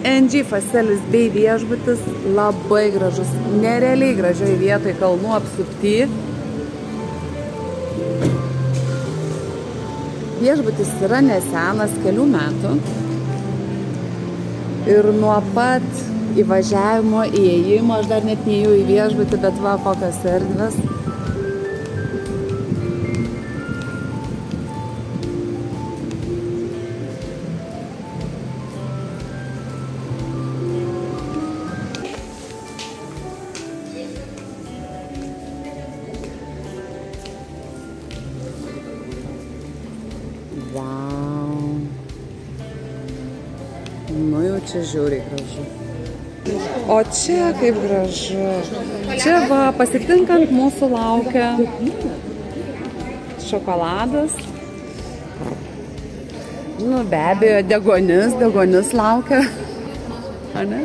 NG Faselis bei viešbutis labai gražus, nerealiai gražiai vietoj, kalnų apsupty. Viešbutis yra nesenas, kelių metų. Ir nuo pat įvažiavimo, įėjimo, aš dar net neėjau į viešbutį, bet va, kokios erdvės. Wow. Nu jau čia žiauriai gražu. O čia kaip gražu. Čia va, pasitinkant mūsų laukia šokoladas. Nu, be abejo, degonis laukia. Ar ne?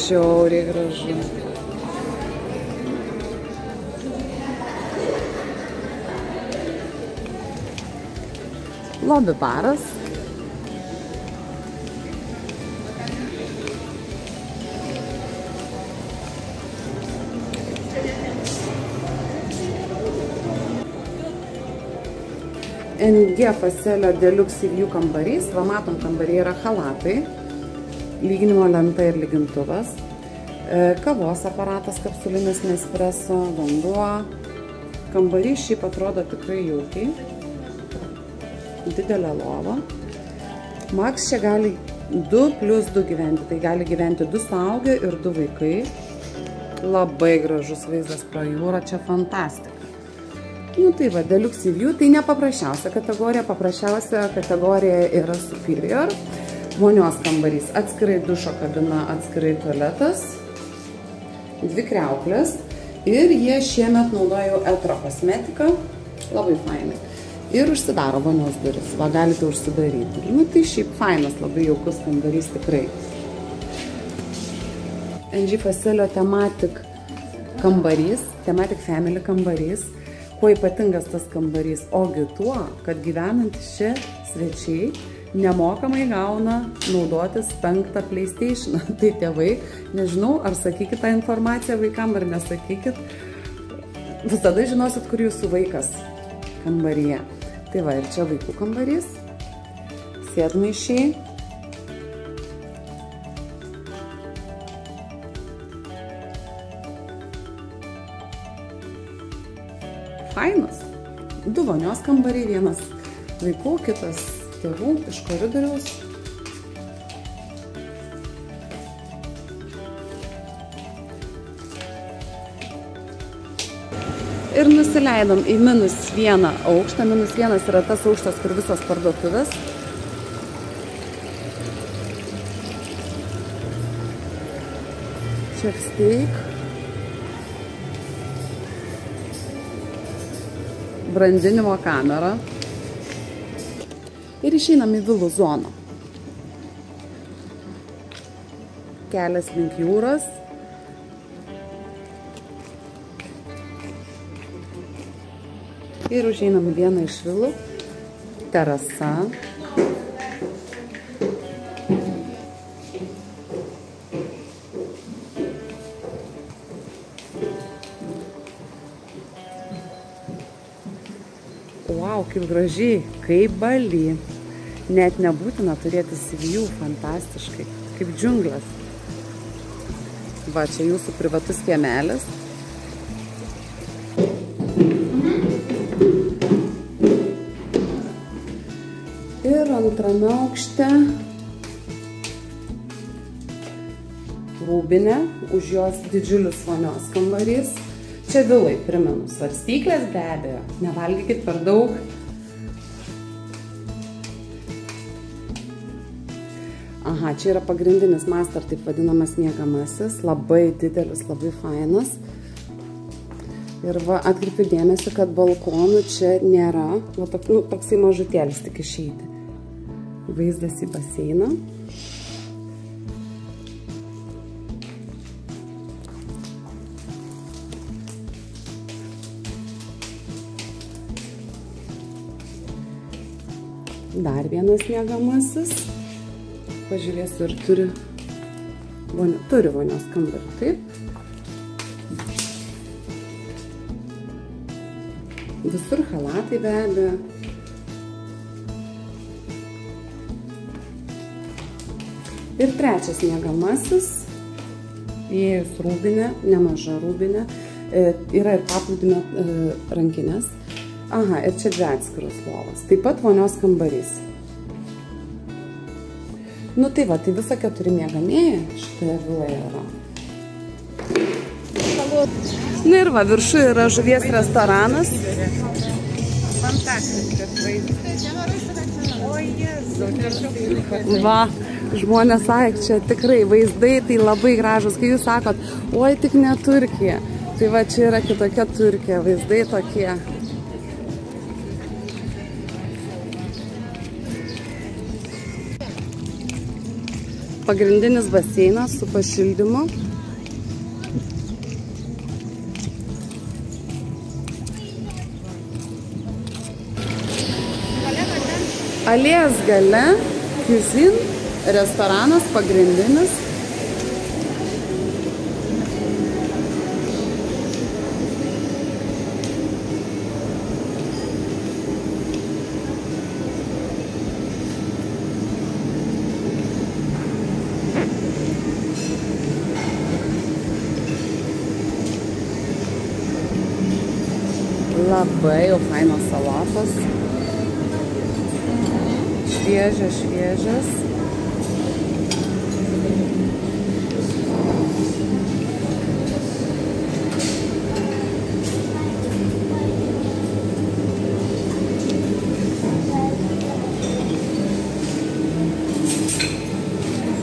Žiauriai gražu. Lobby baras. NG Faselio Deluxe View kambarys. Va, matom, kambaryje yra chalatai, lyginimo lenta ir lygintuvas, kavos aparatas kapsulinis Nespresso, vanduo. Kambarys šiaip atrodo tikrai jaukiai. Didelė lova. Max čia gali 2+2 gyventi, tai gali gyventi 2 suaugę ir 2 vaikai. Labai gražus vaizdas pro jūrą, čia fantastika. Nu tai va, Deluxe View, tai ne paprasčiausia kategorija, paprasčiausia kategorija yra Superior. Vonios kambarys, atskirai dušo kabina, atskirai tualetas, 2 kriauklės ir jie šiemet naudoja Etro kosmetiką, labai fainai. Ir užsidaro vonios duris, va, galite užsidaryti. Nu tai šiaip fainas, labai jaukus kambarys tikrai. NG Faselio Thematic kambarys, Thematic Family kambarys. Kuo ypatingas tas kambarys? Ogi tuo, kad gyvenantys čia svečiai nemokamai gauna naudotis 5 PlayStation. Tai tėvai, nežinau, ar sakykit tą informaciją vaikam, ar nesakykit. Visada žinosit, kur jūsų vaikas kambaryje. Tai va, ir čia vaikų kambarys, sėdmaišiai. Fainas. 2 vonios kambariai, vienas vaikų, kitas tėvų iš koridoriaus. Ir nusileidom į -1 aukštą. -1 yra tas aukštas, kur visos parduotuvės. Chefsteak. Brandinimo kamera. Ir išeinam į vilų zoną. Kelias link jūros. Ir užeinam į vieną iš vilų. Terasa. Wow, kaip gražiai, kaip Bali. Net nebūtina turėti view, fantastiškai. Kaip džiunglės. Va, čia jūsų privatus kiemelis. Ir antrame aukšte rūbinė, už jos didžiulis vonios kambarys. Čia vilai, primenu, svarstyklės be abejo, nevalgykit per daug. Aha, čia yra pagrindinis master, taip vadinamas miegamasis, labai didelis, labai fainas. Ir va, atkreipiu dėmesį, kad balkonų čia nėra, va, toksai mažutėlis tik išeiti. Vaizdas į baseiną. Dar vienas miegamasis. Pažiūrėsiu, ar turi vonios kambarį, taip. Visur chalatai be abejo. Ir trečias miegamasis. Įėjus rūbinę, nemaža rūbinė. Yra ir paplūdimio rankinės. Aha, ir čia dvi atskiros lovos. Taip pat vonios kambarys. Nu tai va, tai visa 4 miegamieji šitoje viloje yra. Na ir va, viršų yra žuvies restoranas. Fantastiškas vaizdas. O Jėzau. Va, žmonės sakė, čia tikrai vaizdai tai labai gražus. Kai jūs sakot, oi tik ne Turkija. Tai va, čia yra kitokia Turkija, vaizdai tokie. Pagrindinis baseinas su pašildymu. Alėjos gale, Cuisine, restoranas pagrindinis. Labai jau fainos salotos. Šviežias.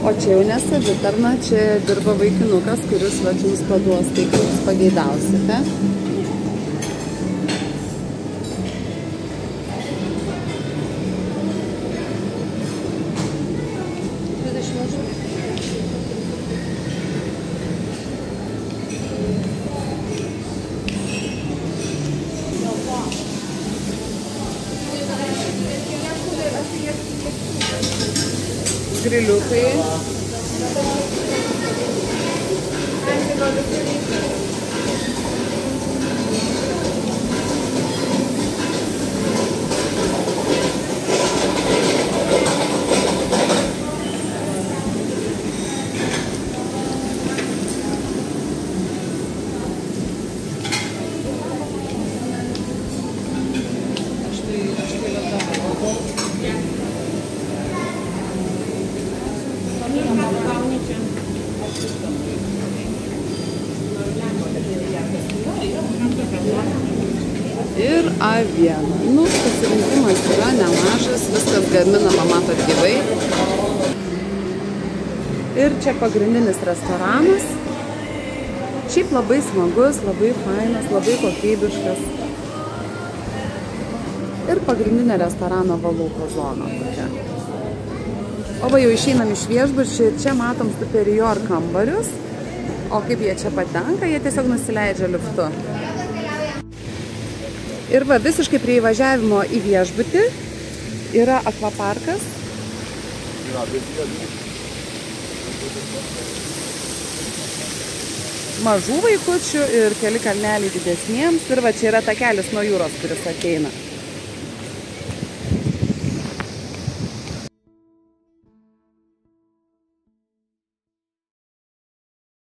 O čia jau nesavitarna, čia dirba vaikinukas, kuris va jums paduos tai, kaip jūs pageidausite. Griliukai. Ir aviena. Nu, pasirinkimas yra nemažas, viskas gaminama, matot, gyvai. Ir čia pagrindinis restoranas. Šiaip labai smagus, labai fainas, labai kokybiškas. Ir pagrindinė restorano valauko zona tokia. O va jau išeinam iš viešbučio ir čia matom superior kambarius. O kaip jie čia patenka, jie tiesiog nusileidžia liftu. Ir va, visiškai prie įvažiavimo į viešbutį yra akvaparkas. Mažų vaikučių ir keli kalneliai didesniems. Ir va, čia yra takelis nuo jūros, kuris ateina.